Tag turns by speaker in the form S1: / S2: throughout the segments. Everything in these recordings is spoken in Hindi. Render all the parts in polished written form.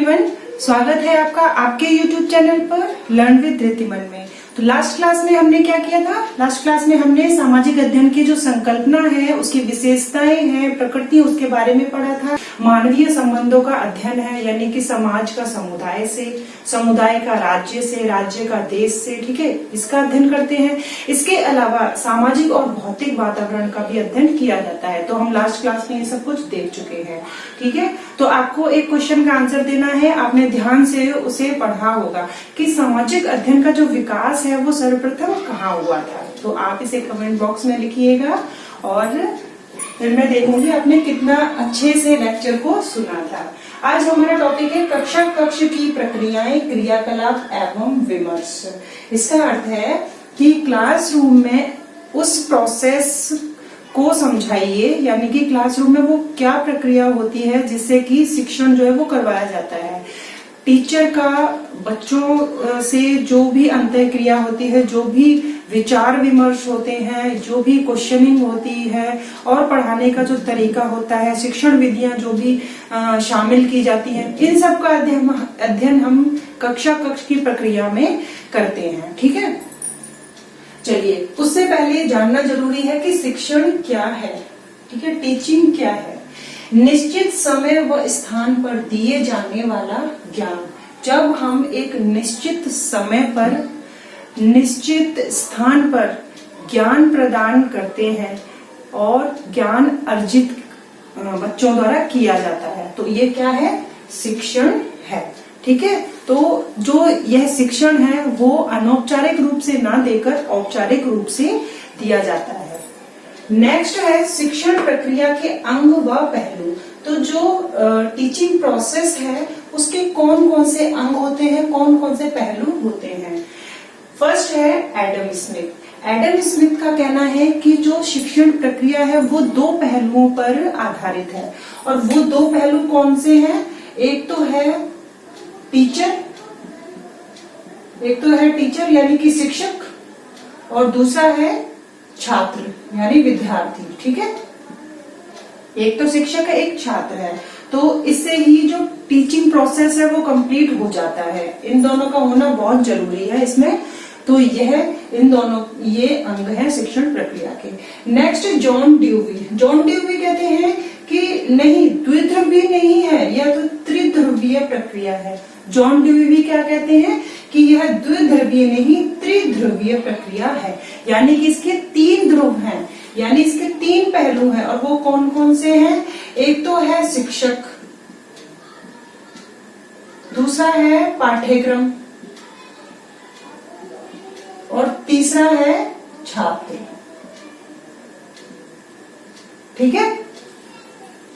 S1: एवरीवन, स्वागत है आपका आपके YouTube चैनल पर लर्न विद रिद्धिमान में। तो लास्ट क्लास में हमने क्या किया था? लास्ट क्लास में हमने सामाजिक अध्ययन की जो संकल्पना है, उसकी विशेषताएं हैं, प्रकृति, उसके बारे में पढ़ा था। मानवीय संबंधों का अध्ययन है, यानी कि समाज का समुदाय से, समुदाय का राज्य से, राज्य का देश से, ठीक है, इसका अध्ययन करते हैं। इसके अलावा सामाजिक और भौतिक वातावरण का भी अध्ययन किया जाता है। तो हम लास्ट क्लास में ये सब कुछ देख चुके हैं, ठीक है। तो आपको एक क्वेश्चन का आंसर देना है, आपने ध्यान से उसे पढ़ा होगा कि सामाजिक अध्ययन का जो विकास है वो सर्वप्रथम कहाँ हुआ था। तो आप इसे कमेंट बॉक्स में लिखिएगा और फिर मैं देखूंगी आपने कितना अच्छे से लेक्चर को सुना था। आज हमारा टॉपिक है कक्षा कक्ष की प्रक्रियाएं, क्रियाकलाप एवं विमर्श। इसका अर्थ है कि क्लासरूम में उस प्रोसेस को समझाइए, यानी कि क्लासरूम में वो क्या प्रक्रिया होती है जिससे कि शिक्षण जो है वो करवाया जाता है। टीचर का बच्चों से जो भी अंतःक्रिया होती है, जो भी विचार विमर्श होते हैं, जो भी क्वेश्चनिंग होती है और पढ़ाने का जो तरीका होता है, शिक्षण विधियां जो भी शामिल की जाती हैं, इन सब का अध्ययन हम कक्षा कक्ष की प्रक्रिया में करते हैं, ठीक है। चलिए, उससे पहले जानना जरूरी है कि शिक्षण क्या है, ठीक है, टीचिंग क्या है। निश्चित समय व स्थान पर दिए जाने वाला ज्ञान। जब हम एक निश्चित समय पर, निश्चित स्थान पर ज्ञान प्रदान करते हैं और ज्ञान अर्जित बच्चों द्वारा किया जाता है, तो ये क्या है? शिक्षण है, ठीक है। तो जो यह शिक्षण है वो अनौपचारिक रूप से ना देकर औपचारिक रूप से दिया जाता है। नेक्स्ट है शिक्षण प्रक्रिया के अंग व पहलू। तो जो टीचिंग प्रोसेस है उसके कौन कौन से अंग होते हैं, कौन कौन से पहलू होते हैं। फर्स्ट है एडम स्मिथ। एडम स्मिथ का कहना है कि जो शिक्षण प्रक्रिया है वो दो पहलुओं पर आधारित है, और वो दो पहलू कौन से हैं? एक तो है टीचर यानी कि शिक्षक, और दूसरा है छात्र यानी विद्यार्थी, ठीक है। एक तो शिक्षक है, एक छात्र है, तो इससे ही जो टीचिंग प्रोसेस है वो कंप्लीट हो जाता है। इन दोनों का होना बहुत जरूरी है इसमें। तो ये अंग है शिक्षण प्रक्रिया के। Next John dewy. John dewy कहते हैं कि नहीं, द्विध्रुवीय नहीं है, यह तो त्रिध्रुवीय प्रक्रिया है। जॉन ड्यूवी क्या कहते हैं कि यह द्विध्रुवीय नहीं, त्रिध्रुवीय प्रक्रिया है, यानी कि इसके 3 ध्रुव हैं, यानी इसके 3 पहलू हैं। और वो कौन कौन से हैं? एक तो है शिक्षक, दूसरा है पाठ्यक्रम, और तीसरा है छात्र, ठीक है।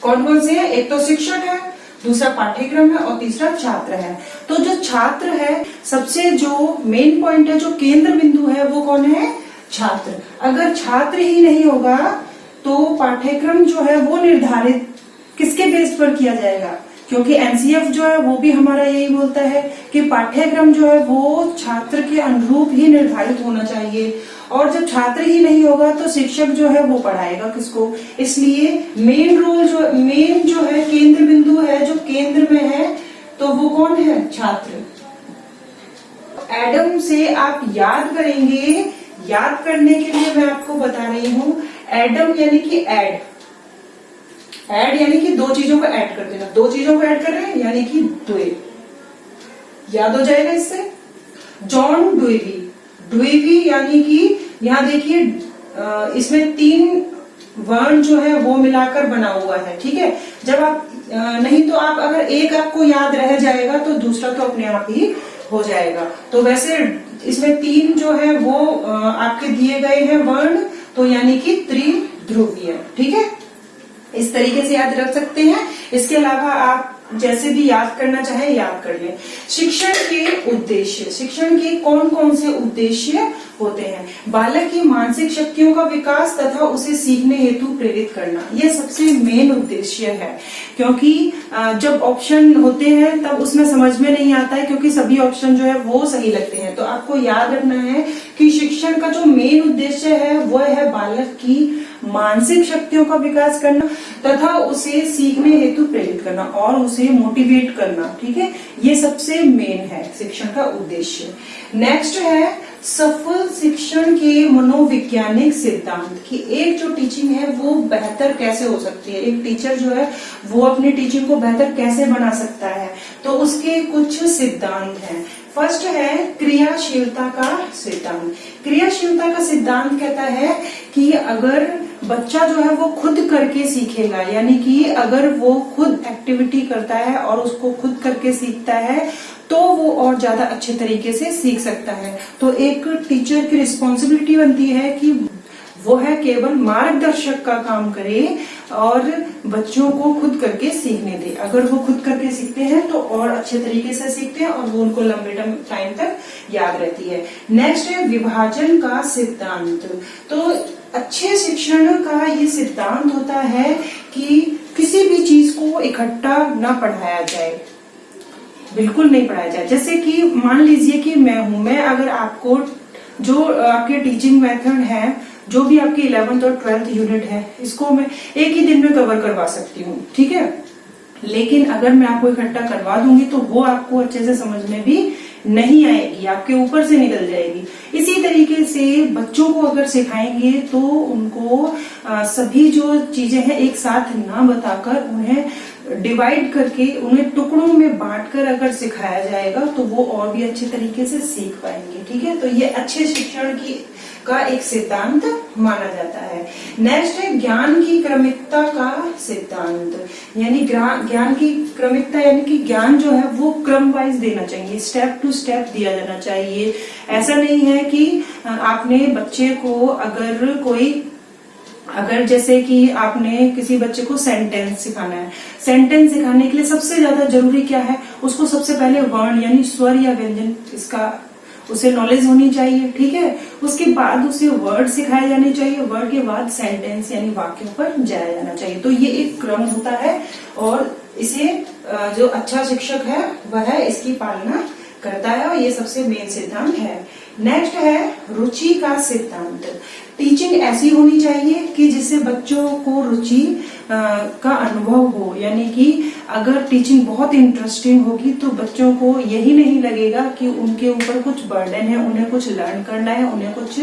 S1: कौन कौन से हैं? एक तो शिक्षक है, दूसरा पाठ्यक्रम है और तीसरा छात्र है। तो जो छात्र है, सबसे जो मेन पॉइंट है, जो केंद्र बिंदु है, वो कौन है? छात्र। अगर छात्र ही नहीं होगा तो पाठ्यक्रम जो है वो निर्धारित किसके बेस पर किया जाएगा? क्योंकि एनसीएफ जो है वो भी हमारा यही बोलता है कि पाठ्यक्रम जो है वो छात्र के अनुरूप ही निर्धारित होना चाहिए, और जब छात्र ही नहीं होगा तो शिक्षक जो है वो पढ़ाएगा किसको? इसलिए मेन जो है केंद्र बिंदु है, जो केंद्र में है, तो वो कौन है? छात्र। एडम से आप याद करेंगे, याद करने के लिए मैं आपको बता रही हूँ, एडम यानी कि ऐड यानी कि दो चीजों को ऐड कर देना। 2 चीजों को ऐड कर रहे हैं यानी कि द्वे, याद हो जाएगा इससे। जॉन ड्यूवी यानी कि यहाँ देखिए इसमें 3 वर्ण जो है वो मिलाकर बना हुआ है, ठीक है। जब आप नहीं तो आप अगर एक आपको याद रह जाएगा तो दूसरा तो अपने आप ही हो जाएगा। तो वैसे इसमें 3 जो है वो आपके दिए गए हैं वर्ण, तो यानी कि त्रिध्रुवीय, ठीक है। इस तरीके से याद रख सकते हैं। इसके अलावा आप जैसे भी याद करना चाहे याद कर लें। शिक्षण के उद्देश्य, शिक्षण के कौन कौन से उद्देश्य होते हैं? बालक की मानसिक शक्तियों का विकास तथा उसे सीखने हेतु प्रेरित करना, यह सबसे मेन उद्देश्य है। क्योंकि जब ऑप्शन होते हैं तब उसमें समझ में नहीं आता है, क्योंकि सभी ऑप्शन जो है वो सही लगते हैं। तो आपको याद रखना है कि शिक्षण का जो मेन उद्देश्य है वो है बालक की मानसिक शक्तियों का विकास करना तथा उसे सीखने हेतु प्रेरित करना और उसे मोटिवेट करना। ठीक है, ये सबसे मेन है शिक्षण का उद्देश्य। नेक्स्ट है सफल शिक्षण के मनोवैज्ञानिक सिद्धांत कि एक जो टीचिंग है वो बेहतर कैसे हो सकती है, एक टीचर जो है वो अपनी टीचिंग को बेहतर कैसे बना सकता है। तो उसके कुछ सिद्धांत हैं। फर्स्ट है क्रियाशीलता का सिद्धांत। क्रियाशीलता का सिद्धांत कहता है कि अगर बच्चा जो है वो खुद करके सीखेगा, यानी कि अगर वो खुद एक्टिविटी करता है और उसको खुद करके सीखता है तो वो और ज्यादा अच्छे तरीके से सीख सकता है। तो एक टीचर की रिस्पॉन्सिबिलिटी बनती है कि वो है केवल मार्गदर्शक का काम करे और बच्चों को खुद करके सीखने दे। अगर वो खुद करके सीखते हैं तो और अच्छे तरीके से सीखते हैं और वो उनको लंबे टाइम तक याद रहती है। नेक्स्ट है विभाजन का सिद्धांत। तो अच्छे शिक्षण का ये सिद्धांत होता है कि किसी भी चीज को इकट्ठा ना पढ़ाया जाए, बिल्कुल नहीं पढ़ाया जाए। जैसे कि मान लीजिए कि मैं अगर आपको जो आपके टीचिंग मेथड है, जो भी आपकी 11th और 12th यूनिट है, इसको मैं एक ही दिन में कवर करवा सकती हूँ। ठीक है, लेकिन अगर मैं आपको इकट्ठा करवा दूंगी तो वो आपको अच्छे से समझ में भी नहीं आएगी, आपके ऊपर से निकल जाएगी। इसी तरीके से बच्चों को अगर सिखाएंगे तो उनको सभी जो चीजें हैं एक साथ ना बताकर उन्हें डिवाइड करके, उन्हें टुकड़ों में बांटकर अगर सिखाया जाएगा तो वो और भी अच्छे तरीके से सीख पाएंगे। ठीक है, तो ये अच्छे शिक्षण का एक सिद्धांत माना जाता है। नेक्स्ट है ज्ञान की क्रमिकता का सिद्धांत। यानी ज्ञान की क्रमिकता यानी कि ज्ञान जो है वो क्रम वाइज देना चाहिए, स्टेप टू स्टेप दिया जाना चाहिए। ऐसा नहीं है कि आपने बच्चे को अगर जैसे कि आपने किसी बच्चे को सेंटेंस सिखाना है, सेंटेंस सिखाने के लिए सबसे ज्यादा जरूरी क्या है, उसको सबसे पहले वर्ण यानी स्वर या व्यंजन इसका उसे नॉलेज होनी चाहिए। ठीक है, उसके बाद उसे वर्ड सिखाए जाने चाहिए, वर्ड के बाद सेंटेंस यानी वाक्यों पर जाया जाना चाहिए। तो ये एक क्रम होता है और इसे जो अच्छा शिक्षक है वह इसकी पालना करता है और ये सबसे मेन सिद्धांत है। नेक्स्ट है रुचि का सिद्धांत। टीचिंग ऐसी होनी चाहिए कि जिससे बच्चों को रुचि का अनुभव हो, यानी कि अगर टीचिंग बहुत इंटरेस्टिंग होगी तो बच्चों को यही नहीं लगेगा कि उनके ऊपर कुछ बर्डन है, उन्हें कुछ लर्न करना है, उन्हें कुछ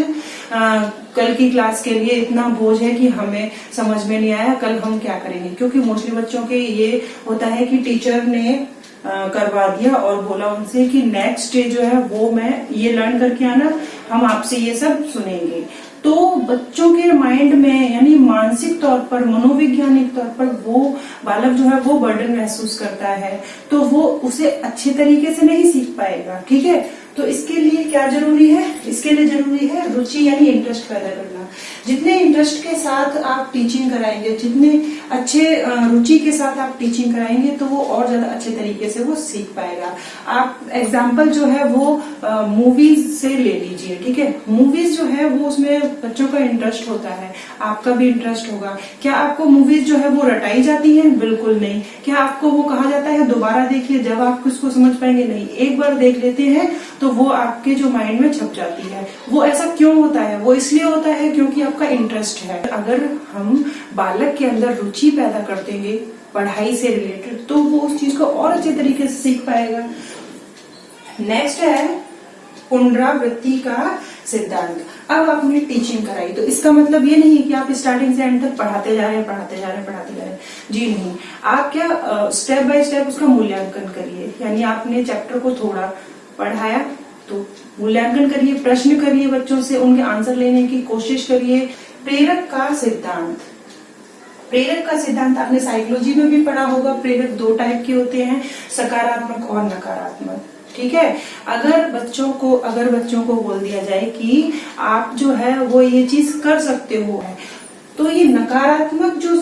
S1: कल की क्लास के लिए इतना बोझ है कि हमें समझ में नहीं आया, कल हम क्या करेंगे। क्योंकि मोस्टली बच्चों के ये होता है कि टीचर ने करवा दिया और बोला उनसे कि नेक्स्ट डे जो है वो मैं ये लर्न करके आना, हम आपसे ये सब सुनेंगे। तो बच्चों के माइंड में यानी मानसिक तौर पर, मनोवैज्ञानिक तौर पर वो बालक जो है वो बर्डन महसूस करता है, तो वो उसे अच्छे तरीके से नहीं सीख पाएगा। ठीक है, तो इसके लिए क्या जरूरी है, इसके लिए जरूरी है रुचि यानी इंटरेस्ट पैदा करना। जितने इंटरेस्ट के साथ आप टीचिंग कराएंगे, जितने अच्छे रुचि के साथ आप टीचिंग कराएंगे तो वो और ज्यादा अच्छे तरीके से वो सीख पाएगा। आप एग्जाम्पल जो है वो मूवीज से ले लीजिए। ठीक है, मूवीज जो है वो उसमें बच्चों का इंटरेस्ट होता है, आपका भी इंटरेस्ट होगा। क्या आपको मूवीज जो है वो रटाई जाती है? बिल्कुल नहीं। क्या आपको वो कहा जाता है दोबारा देखिए जब आप उसको समझ पाएंगे? नहीं, एक बार देख लेते हैं तो वो आपके जो माइंड में छप जाती है। वो ऐसा क्यों होता है? वो इसलिए होता है क्योंकि आपका इंटरेस्ट है। अगर हम बालक के अंदर रुचि पैदा कर देंगे पढ़ाई से रिलेटेड तो वो उस चीज को और अच्छे तरीके से सीख पाएगा। नेक्स्ट है पुनरावृत्ति का सिद्धांत। अब आपने टीचिंग कराई तो इसका मतलब ये नहीं है कि आप स्टार्टिंग से एंड तक पढ़ाते जा रहे हैं। जी नहीं, आप क्या स्टेप बाय स्टेप उसका मूल्यांकन करिए। यानी आपने चैप्टर को थोड़ा पढ़ाया तो मूल्यांकन करिए, प्रश्न करिए बच्चों से, उनके आंसर लेने की कोशिश करिए। प्रेरक का सिद्धांत। प्रेरक का सिद्धांत आपने साइकोलॉजी में भी पढ़ा होगा। प्रेरक दो टाइप के होते हैं, सकारात्मक और नकारात्मक। ठीक है, अगर बच्चों को बोल दिया जाए कि आप जो है वो ये चीज कर सकते हो, तो ये नकारात्मक जो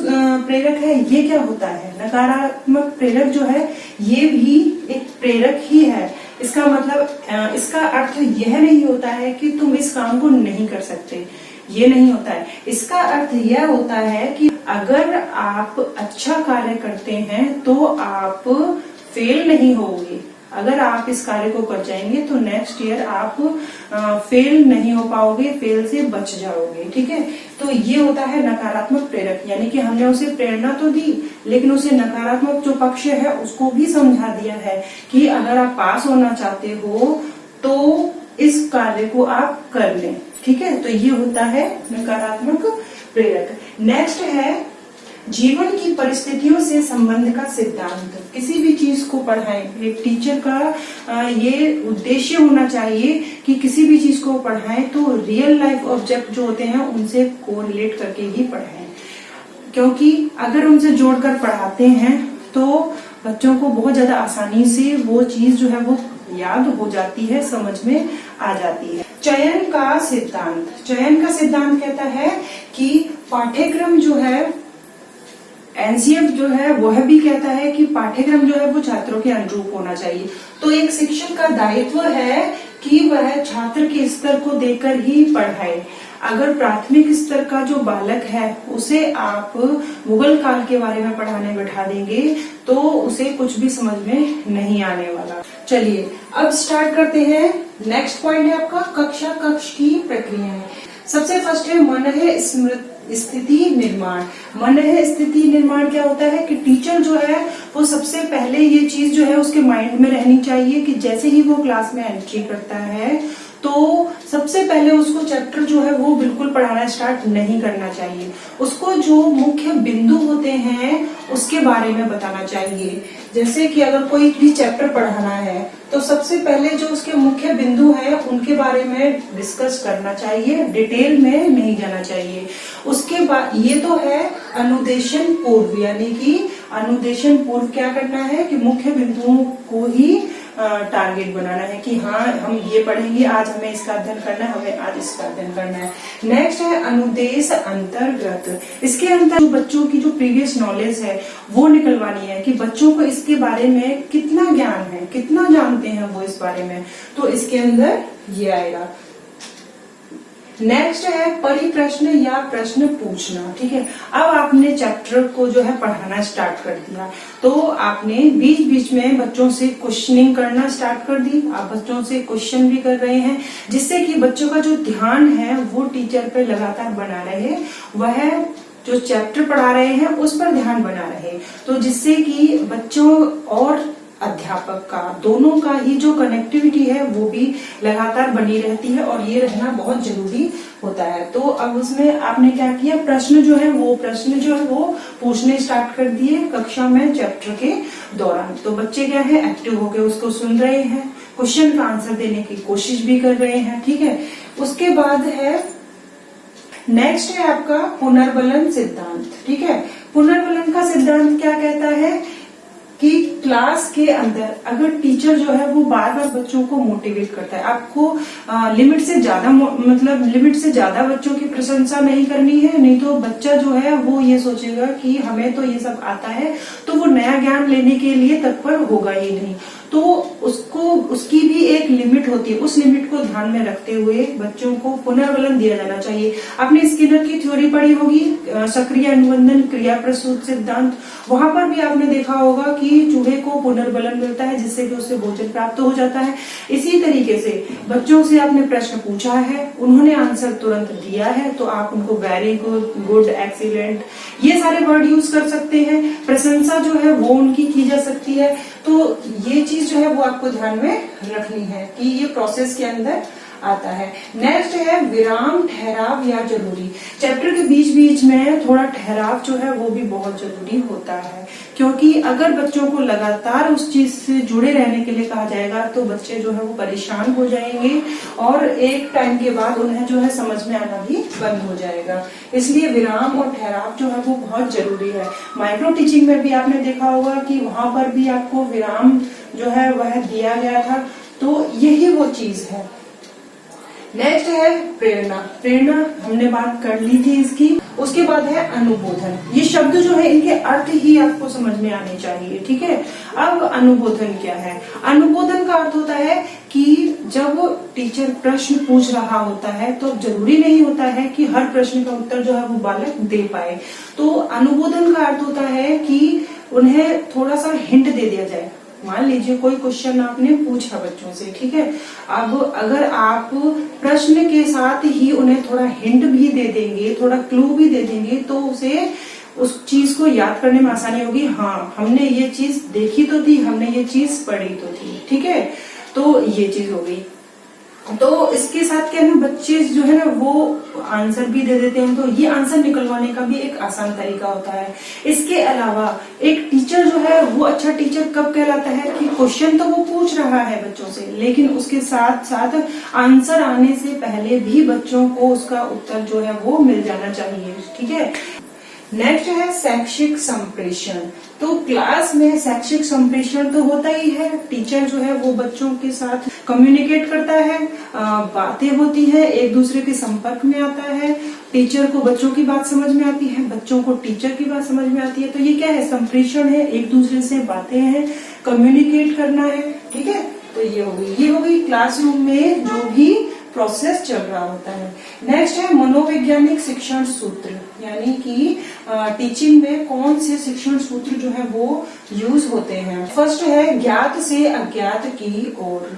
S1: प्रेरक है ये क्या होता है? नकारात्मक प्रेरक जो है ये भी एक प्रेरक ही है। इसका मतलब इसका अर्थ यह नहीं होता है कि तुम इस काम को नहीं कर सकते, ये नहीं होता है। इसका अर्थ यह होता है कि अगर आप अच्छा कार्य करते हैं तो आप फेल नहीं होंगे, अगर आप इस कार्य को कर जाएंगे तो नेक्स्ट ईयर आप फेल नहीं हो पाओगे, फेल से बच जाओगे। ठीक है, तो ये होता है नकारात्मक प्रेरक, यानी कि हमने उसे प्रेरणा तो दी लेकिन उसे नकारात्मक जो पक्ष है उसको भी समझा दिया है कि अगर आप पास होना चाहते हो तो इस कार्य को आप कर लें। ठीक है, तो ये होता है नकारात्मक प्रेरक। नेक्स्ट है जीवन की परिस्थितियों से संबंध का सिद्धांत। किसी भी चीज को पढ़ाएं, एक टीचर का ये उद्देश्य होना चाहिए कि किसी भी चीज को पढ़ाएं तो रियल लाइफ ऑब्जेक्ट जो होते हैं उनसे कोरिलेट करके ही पढ़ाएं, क्योंकि अगर उनसे जोड़कर पढ़ाते हैं तो बच्चों को बहुत ज्यादा आसानी से वो चीज जो है वो याद हो जाती है, समझ में आ जाती है। चयन का सिद्धांत, चयन का सिद्धांत कहता है कि पाठ्यक्रम जो है, एनसीएफ जो है वह भी कहता है कि पाठ्यक्रम जो है वो छात्रों के अनुरूप होना चाहिए। तो एक शिक्षक का दायित्व है कि वह छात्र के स्तर को देखकर ही पढ़ाए। अगर प्राथमिक स्तर का जो बालक है उसे आप मुगल काल के बारे में पढ़ाने बैठा देंगे तो उसे कुछ भी समझ में नहीं आने वाला। चलिए अब स्टार्ट करते हैं। नेक्स्ट पॉइंट है आपका कक्षा कक्ष की प्रक्रियाएं। सबसे फर्स्ट है मन है स्थिति निर्माण। मन है स्थिति निर्माण क्या होता है कि टीचर जो है वो सबसे पहले ये चीज जो है उसके माइंड में रहनी चाहिए कि जैसे ही वो क्लास में एंट्री करता है तो सबसे पहले उसको चैप्टर जो है वो बिल्कुल पढ़ाना स्टार्ट नहीं करना चाहिए। उसको जो मुख्य बिंदु होते हैं उसके बारे में बताना चाहिए। जैसे कि अगर कोई भी चैप्टर पढ़ाना है तो सबसे पहले जो उसके मुख्य बिंदु हैं उनके बारे में डिस्कस करना चाहिए, डिटेल में नहीं जाना चाहिए। उसके बाद ये तो है अनुदेशन पूर्व, यानी कि अनुदेशन पूर्व क्या करना है कि मुख्य बिंदुओं को ही टारगेट बनाना है कि हाँ हम ये पढ़ेंगे, आज हमें इसका अध्ययन करना है, हमें आज इसका अध्ययन करना है। नेक्स्ट है अनुदेश अंतर्गत। इसके अंदर जो बच्चों की जो प्रीवियस नॉलेज है वो निकलवानी है कि बच्चों को इसके बारे में कितना ज्ञान है, कितना जानते हैं वो इस बारे में, तो इसके अंदर ये आएगा। नेक्स्ट है परिप्रश्न या प्रश्न पूछना। ठीक है, अब आपने चैप्टर को जो है पढ़ाना स्टार्ट कर दिया तो आपने बीच बीच में बच्चों से क्वेश्चनिंग करना स्टार्ट कर दी। आप बच्चों से क्वेश्चन भी कर रहे हैं जिससे कि बच्चों का जो ध्यान है वो टीचर पे लगातार बना रहे, वह जो चैप्टर पढ़ा रहे हैं उस पर ध्यान बना रहे, तो जिससे कि बच्चों और अध्यापक का दोनों का ही जो कनेक्टिविटी है वो भी लगातार बनी रहती है और ये रहना बहुत जरूरी होता है। तो अब उसमें आपने क्या किया, प्रश्न जो है वो पूछने स्टार्ट कर दिए कक्षा में चैप्टर के दौरान। तो बच्चे क्या है एक्टिव होकर उसको सुन रहे हैं, क्वेश्चन का आंसर देने की कोशिश भी कर रहे हैं। ठीक है, उसके बाद है नेक्स्ट है आपका पुनर्बलन सिद्धांत। ठीक है, पुनर्बलन का सिद्धांत क्या कहता है कि क्लास के अंदर अगर टीचर जो है वो बार बार बच्चों को मोटिवेट करता है, आपको लिमिट से ज्यादा बच्चों की प्रशंसा नहीं करनी है, नहीं तो बच्चा जो है वो ये सोचेगा कि हमें तो ये सब आता है, तो वो नया ज्ञान लेने के लिए तत्पर होगा ही नहीं। तो उसकी भी एक लिमिट होती है, उस लिमिट को ध्यान में रखते हुए बच्चों को पुनर्बलन दिया जाना चाहिए। आपने स्किनर की थ्योरी पढ़ी होगी, सक्रिय अनुबंधन क्रिया प्रसूत सिद्धांत, वहां पर भी आपने देखा होगा कि चूहे को पुनर्बलन मिलता है जिससे कि उसे भोजन प्राप्त हो जाता है। इसी तरीके से बच्चों से आपने प्रश्न पूछा है, उन्होंने आंसर तुरंत दिया है, तो आप उनको वेरी गुड, एक्सीलेंट, ये सारे वर्ड यूज कर सकते हैं। प्रशंसा जो है वो उनकी की जा सकती है। तो ये चीज जो है वो आपको ध्यान में रखनी है कि ये प्रोसेस के अंदर आता है। नेक्स्ट है विराम, ठहराव या जरूरी। चैप्टर के बीच बीच में थोड़ा ठहराव जो है वो भी बहुत जरूरी होता है, क्योंकि अगर बच्चों को लगातार उस चीज से जुड़े रहने के लिए कहा जाएगा तो बच्चे जो है वो परेशान हो जाएंगे और एक टाइम के बाद उन्हें जो है समझ में आना भी बंद हो जाएगा। इसलिए विराम और ठहराव जो है वो बहुत जरूरी है। माइक्रो टीचिंग में भी आपने देखा होगा कि वहां पर भी आपको विराम जो है वह दिया गया था, तो यही वो चीज है। नेक्स्ट है प्रेरणा। प्रेरणा हमने बात कर ली थी इसकी। उसके बाद है अनुबोधन। ये शब्द जो है इनके अर्थ ही आपको समझ में आने चाहिए। ठीक है, अब अनुबोधन क्या है? अनुबोधन का अर्थ होता है कि जब टीचर प्रश्न पूछ रहा होता है तो जरूरी नहीं होता है कि हर प्रश्न का उत्तर जो है वो बालक दे पाए। तो अनुबोधन का अर्थ होता है कि उन्हें थोड़ा सा हिंट दे दिया जाए, मान लीजिए कोई क्वेश्चन आपने पूछा बच्चों से, ठीक है, अब अगर आप प्रश्न के साथ ही उन्हें थोड़ा हिंट भी दे देंगे, थोड़ा क्लू भी दे देंगे, तो उसे उस चीज को याद करने में आसानी होगी। हाँ, हमने ये चीज देखी तो थी, हमने ये चीज पढ़ी तो थी, ठीक है, तो ये चीज हो गई। तो इसके साथ क्या है, बच्चे जो है ना वो आंसर भी दे देते हैं, तो ये आंसर निकलवाने का भी एक आसान तरीका होता है। इसके अलावा एक टीचर जो है वो अच्छा टीचर कब कहलाता है कि क्वेश्चन तो वो पूछ रहा है बच्चों से, लेकिन उसके साथ साथ आंसर आने से पहले भी बच्चों को उसका उत्तर जो है वो मिल जाना चाहिए, ठीक है। नेक्स्ट है शैक्षिक संप्रेषण। तो क्लास में शैक्षिक संप्रेषण तो होता ही है, टीचर जो है वो बच्चों के साथ कम्युनिकेट करता है, बातें होती है, एक दूसरे के संपर्क में आता है, टीचर को बच्चों की बात समझ में आती है, बच्चों को टीचर की बात समझ में आती है। तो ये क्या है, संप्रेषण है, एक दूसरे से बातें हैं, कम्युनिकेट करना है, ठीक है। तो ये हो गई क्लासरूम में जो भी प्रोसेस चल रहा होता है। नेक्स्ट है मनोवैज्ञानिक शिक्षण सूत्र, यानी कि टीचिंग में कौन से शिक्षण सूत्र जो है वो यूज होते हैं। फर्स्ट है ज्ञात से अज्ञात की ओर।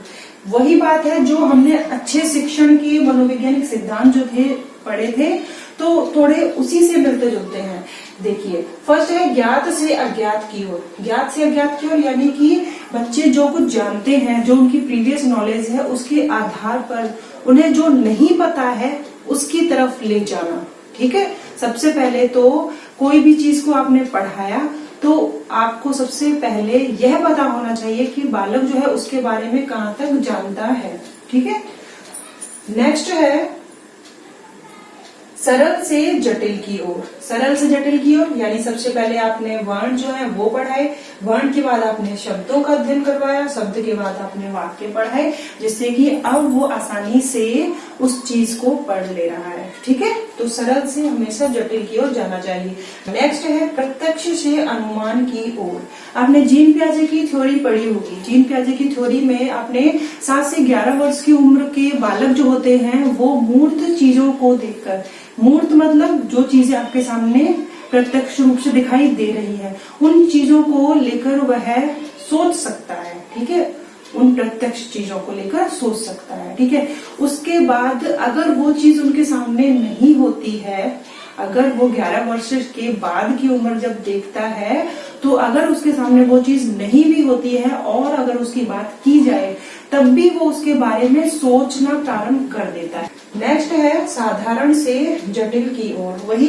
S1: वही बात है जो हमने अच्छे शिक्षण के मनोवैज्ञानिक सिद्धांत जो थे पढ़े थे, तो थोड़े उसी से मिलते जुलते हैं। देखिए, फर्स्ट है ज्ञात से अज्ञात की ओर। ज्ञात से अज्ञात की ओर यानी कि बच्चे जो कुछ जानते हैं, जो उनकी प्रीवियस नॉलेज है, उसके आधार पर उन्हें जो नहीं पता है उसकी तरफ ले जाना, ठीक है। सबसे पहले तो कोई भी चीज को आपने पढ़ाया तो आपको सबसे पहले यह पता होना चाहिए कि बालक जो है उसके बारे में कहाँ तक जानता है, ठीक है। नेक्स्ट है सरल से जटिल की ओर। सरल से जटिल की ओर यानी सबसे पहले आपने वर्ण जो है वो पढ़ाए, वर्ण के बाद आपने शब्दों का अध्ययन करवाया, शब्द के बाद आपने वाक्य पढ़ाए, जिससे कि अब वो आसानी से उस चीज को पढ़ ले रहा है, ठीक है। तो सरल से हमेशा जटिल की ओर जाना चाहिए। नेक्स्ट है प्रत्यक्ष से अनुमान की ओर। आपने जीन पियाजे की थ्योरी पढ़ी होगी। जीन पियाजे की थ्योरी में आपने 7 से 11 वर्ष की उम्र के बालक जो होते हैं वो मूर्त चीजों को देखकर, मूर्त मतलब जो चीजें आपके सामने प्रत्यक्ष रूप से दिखाई दे रही है, उन चीजों को लेकर वह सोच सकता है, ठीक है। उन प्रत्यक्ष चीजों को लेकर सोच सकता है, ठीक है। उसके बाद अगर वो चीज उनके सामने नहीं होती है, अगर वो 11 वर्ष के बाद की उम्र जब देखता है, तो अगर उसके सामने वो चीज नहीं भी होती है और अगर उसकी बात की जाए तब भी वो उसके बारे में सोचना प्रारंभ कर देता है। नेक्स्ट है साधारण से जटिल की ओर। वही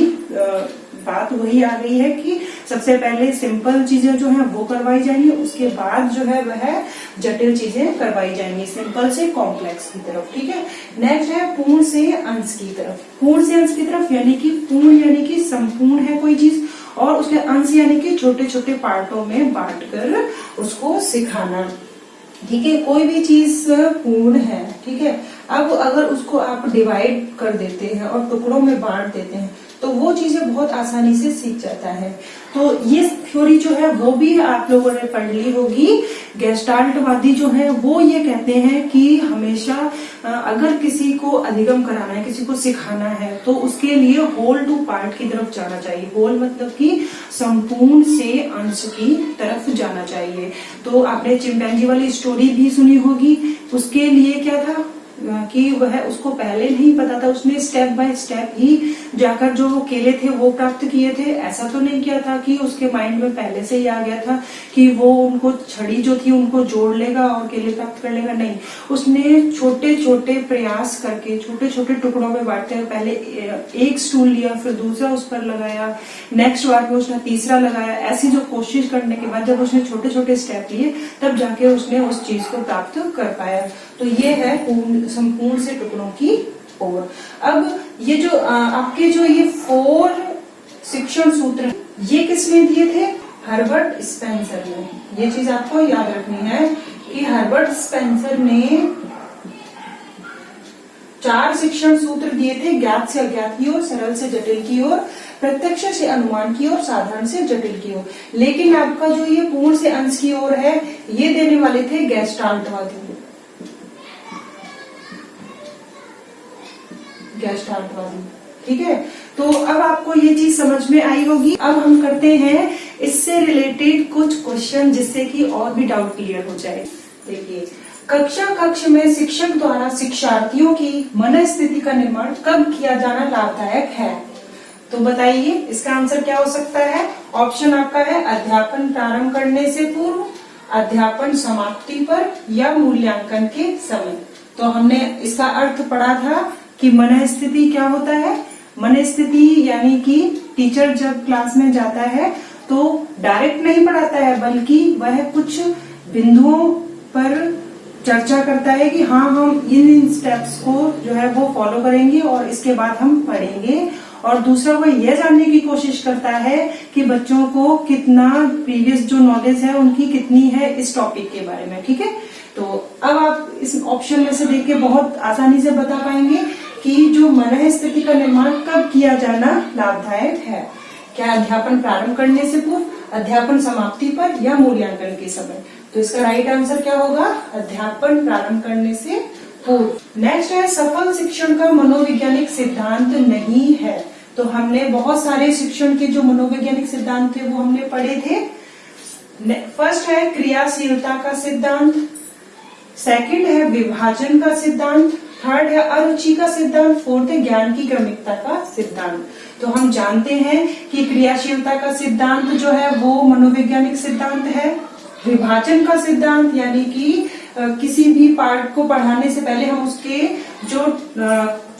S1: बात वही आ गई है कि सबसे पहले सिंपल चीजें जो है वो करवाई जाएंगी, उसके बाद जो है वह जटिल चीजें करवाई जाएंगी, सिंपल से कॉम्प्लेक्स की तरफ, ठीक है। नेक्स्ट है पूर्ण से अंश की तरफ। पूर्ण से अंश की तरफ यानी कि पूर्ण यानी कि संपूर्ण है कोई चीज, और उसके अंश यानी कि छोटे छोटे पार्टों में बांटकर उसको सिखाना, ठीक है। कोई भी चीज पूर्ण है, ठीक है। अब अगर उसको आप डिवाइड कर देते हैं और टुकड़ों में बांट देते हैं तो वो चीजें बहुत आसानी से सीख जाता है। तो ये थ्योरी जो है वो भी आप लोगों ने पढ़ ली होगी। गेस्टाल्टवादी जो है वो ये कहते हैं कि हमेशा अगर किसी को अधिगम कराना है, किसी को सिखाना है, तो उसके लिए होल टू पार्ट की तरफ जाना चाहिए। होल मतलब कि संपूर्ण से अंश की तरफ जाना चाहिए। तो आपने चिंपैंजी वाली स्टोरी भी सुनी होगी। उसके लिए क्या था कि वह उसको पहले नहीं पता था, उसने स्टेप बाय स्टेप ही जाकर जो केले थे वो प्राप्त किए थे। ऐसा तो नहीं किया था कि उसके माइंड में पहले से ही आ गया था कि वो उनको छड़ी जो थी उनको जोड़ लेगा और केले प्राप्त कर लेगा, नहीं। उसने छोटे छोटे प्रयास करके छोटे छोटे टुकड़ों में बांटते हुए पहले एक स्टूल लिया, फिर दूसरा उस पर लगाया, नेक्स्ट बार में उसने तीसरा लगाया। ऐसी जो कोशिश करने के बाद जब उसने छोटे छोटे स्टेप लिए तब जाके उसने उस चीज को प्राप्त कर पाया। तो ये है संपूर्ण से टुकड़ों की ओर। अब ये जो आपके जो ये 4 शिक्षण सूत्र ये किसने दिए थे? हर्बर्ट स्पेंसर ने। ये चीज आपको याद रखनी है कि हर्बर्ट स्पेंसर ने 4 शिक्षण सूत्र दिए थे। ज्ञात से अज्ञात की ओर, सरल से जटिल की ओर, प्रत्यक्ष से अनुमान की ओर, साधारण से जटिल की ओर। लेकिन आपका जो ये पूर्ण से अंश की ओर है ये देने वाले थे गेस्टाल्टवादी। गेस्टाल्टवादी, ठीक है। तो अब आपको ये चीज समझ में आई होगी। अब हम करते हैं इससे रिलेटेड कुछ क्वेश्चन जिससे कि और भी डाउट क्लियर हो जाए। देखिए, कक्ष में शिक्षक द्वारा शिक्षार्थियों की मन स्थिति का निर्माण कब किया जाना लाभदायक है? तो बताइए इसका आंसर क्या हो सकता है। ऑप्शन आपका है अध्यापन प्रारंभ करने से पूर्व, अध्यापन समाप्ति पर, या मूल्यांकन के समय। तो हमने इसका अर्थ पढ़ा था कि मन स्थिति क्या होता है। मन स्थिति यानी कि टीचर जब क्लास में जाता है तो डायरेक्ट नहीं पढ़ाता है, बल्कि वह कुछ बिंदुओं पर चर्चा करता है कि हाँ हम इन स्टेप्स को जो है वो फॉलो करेंगे और इसके बाद हम पढ़ेंगे। और दूसरा वो ये जानने की कोशिश करता है कि बच्चों को कितना प्रीवियस जो नॉलेज है उनकी कितनी है इस टॉपिक के बारे में। ठीक है, तो अब आप इस ऑप्शन में से देख के बहुत आसानी से बता पाएंगे कि जो मन स्थिति का निर्माण कब किया जाना लाभदायक है। क्या अध्यापन प्रारंभ करने से पूर्व, अध्यापन समाप्ति पर, या मूल्यांकन के समय। तो इसका राइट आंसर क्या होगा, अध्यापन प्रारंभ करने से पूर्व। नेक्स्ट है सफल शिक्षण का मनोवैज्ञानिक सिद्धांत नहीं है। तो हमने बहुत सारे शिक्षण के जो मनोवैज्ञानिक सिद्धांत थे वो हमने पढ़े थे। फर्स्ट है क्रियाशीलता का सिद्धांत, सेकंड है विभाजन का सिद्धांत, थर्ड है अरुचि का सिद्धांत, फोर्थ है ज्ञान की क्रमिकता का सिद्धांत। तो हम जानते हैं कि क्रियाशीलता का सिद्धांत जो है वो मनोवैज्ञानिक सिद्धांत है। विभाजन का सिद्धांत यानी कि किसी भी पार्ट को पढ़ाने से पहले हम उसके जो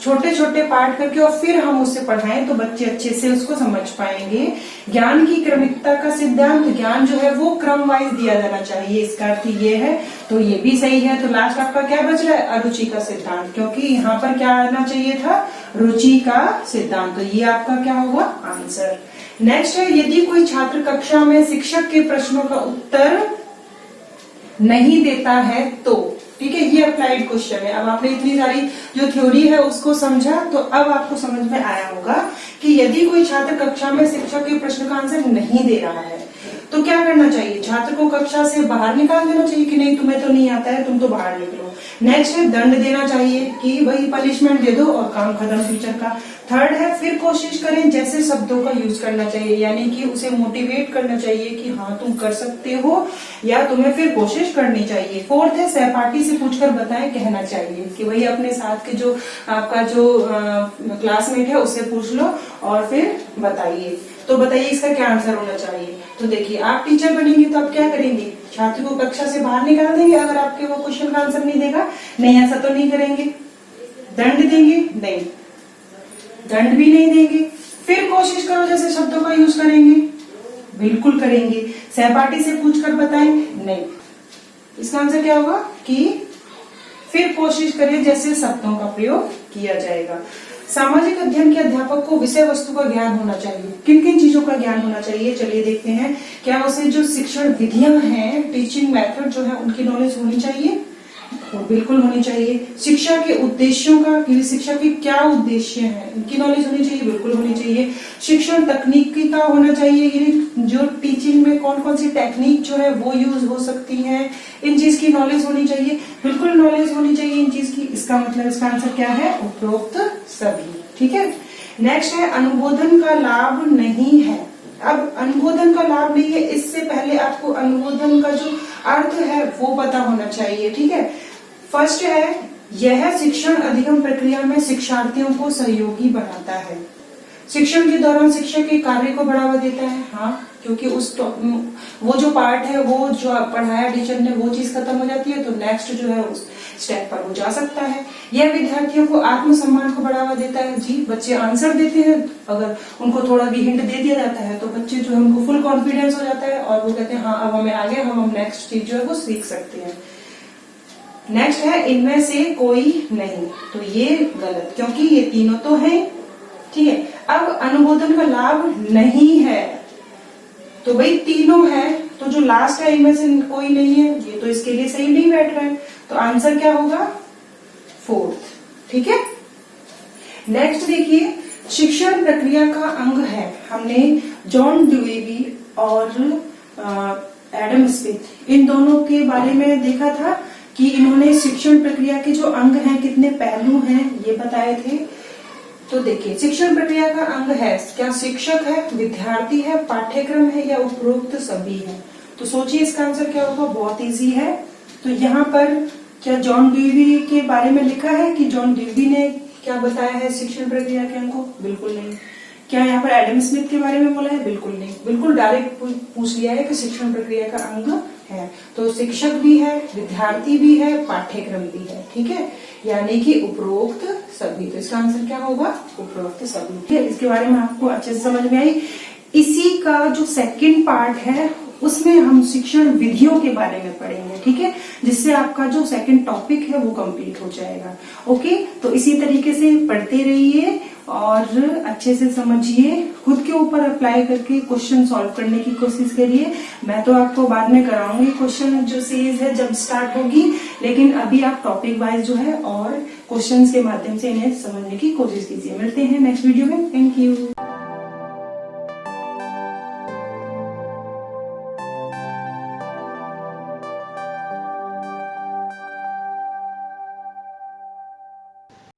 S1: छोटे छोटे पार्ट करके और फिर हम उससे पढ़ाएं तो बच्चे अच्छे से उसको समझ पाएंगे। ज्ञान की क्रमिकता का सिद्धांत, ज्ञान जो है वो क्रम वाइज दिया जाना चाहिए, इसका अर्थ ये है। तो ये भी सही है। तो लास्ट आपका क्या बच रहा है, अरुचि का सिद्धांत, क्योंकि यहाँ पर क्या आना चाहिए था, रुचि का सिद्धांत। तो ये आपका क्या होगा आंसर। नेक्स्ट है यदि कोई छात्र कक्षा में शिक्षक के प्रश्नों का उत्तर नहीं देता है तो, ठीक है, ये अप्लाइड क्वेश्चन है। अब आपने इतनी सारी जो थ्योरी है उसको समझा तो अब आपको समझ में आया होगा कि यदि कोई छात्र कक्षा में शिक्षक के प्रश्न का आंसर नहीं दे रहा है तो क्या करना चाहिए, छात्र को कक्षा से बाहर निकाल देना चाहिए कि नहीं तुम्हें तो नहीं आता है, तुम तो बाहर निकलो। नेक्स्ट है दंड देना चाहिए कि वही पनिशमेंट दे दो और काम खत्म टीचर का। थर्ड है फिर कोशिश करें जैसे शब्दों का यूज करना चाहिए, यानी कि उसे मोटिवेट करना चाहिए कि हाँ तुम कर सकते हो या तुम्हें फिर कोशिश करनी चाहिए। फोर्थ है सहपाठी से पूछकर बताएं कहना चाहिए कि वही अपने साथ के जो आपका जो क्लासमेट है उससे पूछ लो और फिर बताइए। तो बताइए इसका क्या आंसर होना चाहिए। तो देखिए आप टीचर बनेंगे तो आप क्या करेंगे, छात्र को कक्षा से बाहर निकाल देंगे अगर आपके वो क्वेश्चन का आंसर नहीं देगा, नहीं ऐसा तो नहीं करेंगे। दंड देंगे, नहीं दंड भी नहीं देंगे। फिर कोशिश करो जैसे शब्दों का यूज करेंगे, बिल्कुल करेंगे। सहपाठी से पूछकर बताएं, नहीं। इसका आंसर क्या होगा कि फिर कोशिश करें जैसे शब्दों का प्रयोग किया जाएगा। सामाजिक अध्ययन के अध्यापक को विषय वस्तु का ज्ञान होना चाहिए। किन किन चीजों का ज्ञान होना चाहिए, चलिए देखते हैं। क्या उसे जो शिक्षण विधियां हैं, टीचिंग मेथड जो है उनकी नॉलेज होनी चाहिए, बिल्कुल होनी चाहिए। शिक्षा के उद्देश्यों का, कि शिक्षा के क्या उद्देश्य हैं, इनकी नॉलेज होनी चाहिए, बिल्कुल होनी चाहिए। शिक्षण तकनीकी का होना चाहिए, जो टीचिंग में कौन कौन सी टेक्निक जो है वो यूज हो सकती है, इन चीज की नॉलेज होनी चाहिए, बिल्कुल नॉलेज होनी चाहिए इन चीज की। इसका मतलब इसका आंसर क्या है, उपरोक्त सभी। ठीक है। नेक्स्ट है अनुमोदन का लाभ नहीं है। अब अनुमोदन का लाभ नहीं है, इससे पहले आपको अनुमोदन का जो अर्थ है वो पता होना चाहिए। ठीक है। फर्स्ट है यह शिक्षण अधिगम प्रक्रिया में शिक्षार्थियों को सहयोगी बनाता है। शिक्षण के दौरान शिक्षक के कार्य को बढ़ावा देता है, हाँ, क्योंकि वो जो पार्ट है वो जो पढ़ाया टीचर ने वो चीज खत्म हो जाती है तो नेक्स्ट जो है उस स्टेप पर वो जा सकता है। यह विद्यार्थियों को आत्मसम्मान को बढ़ावा देता है। जी, बच्चे आंसर देते हैं, अगर उनको थोड़ा भी हिंट दे दिया जाता है तो बच्चे जो है उनको फुल कॉन्फिडेंस हो जाता है और वो कहते हैं हाँ अब हमें आगे हम नेक्स्ट चीज जो है वो सीख सकते हैं। नेक्स्ट है इनमें से कोई नहीं, तो ये गलत, क्योंकि ये तीनों तो हैं। ठीक है। अब अनुमोदन का लाभ नहीं है, तो भाई तीनों है, तो जो लास्ट है इनमें से कोई नहीं है, ये तो इसके लिए सही नहीं बैठ रहा है, तो आंसर क्या होगा, फोर्थ। ठीक है। नेक्स्ट देखिए, शिक्षण प्रक्रिया का अंग है। हमने जॉन ड्यूवी और एडम स्मिथ इन दोनों के बारे में देखा था कि इन्होंने शिक्षण प्रक्रिया के जो अंग हैं, कितने पहलू हैं, ये बताए थे। तो देखिए, शिक्षण प्रक्रिया का अंग है, क्या शिक्षक है, विद्यार्थी है, पाठ्यक्रम है या उपरोक्त सभी है? तो सोचिए इसका आंसर क्या होगा। बहुत इजी है। तो यहाँ पर क्या जॉन डेवी के बारे में लिखा है कि जॉन डेवी ने क्या बताया है शिक्षण प्रक्रिया के अंग को? बिल्कुल नहीं। क्या यहाँ पर एडम स्मिथ के बारे में बोला है? बिल्कुल नहीं। बिल्कुल डायरेक्ट पूछ लिया है कि शिक्षण प्रक्रिया का अंग है। तो शिक्षक भी है, विद्यार्थी भी है, पाठ्यक्रम भी है, ठीक है, यानी कि उपरोक्त सभी। तो इसका आंसर क्या होगा? उपरोक्त सभी। ठीक है, इसके बारे में आपको अच्छे से समझ में आई। इसी का जो सेकंड पार्ट है उसमें हम शिक्षण विधियों के बारे में पढ़ेंगे, ठीक है, जिससे आपका जो सेकंड टॉपिक है वो कंप्लीट हो जाएगा। ओके, तो इसी तरीके से पढ़ते रहिए और अच्छे से समझिए, खुद के ऊपर अप्लाई करके क्वेश्चन सॉल्व करने की कोशिश करिए। मैं तो आपको बाद में कराऊंगी क्वेश्चन जो सीरीज है जब स्टार्ट होगी, लेकिन अभी आप टॉपिक वाइज जो है और क्वेश्चंस के माध्यम से इन्हें समझने की कोशिश कीजिए। मिलते हैं नेक्स्ट वीडियो में। Thank you.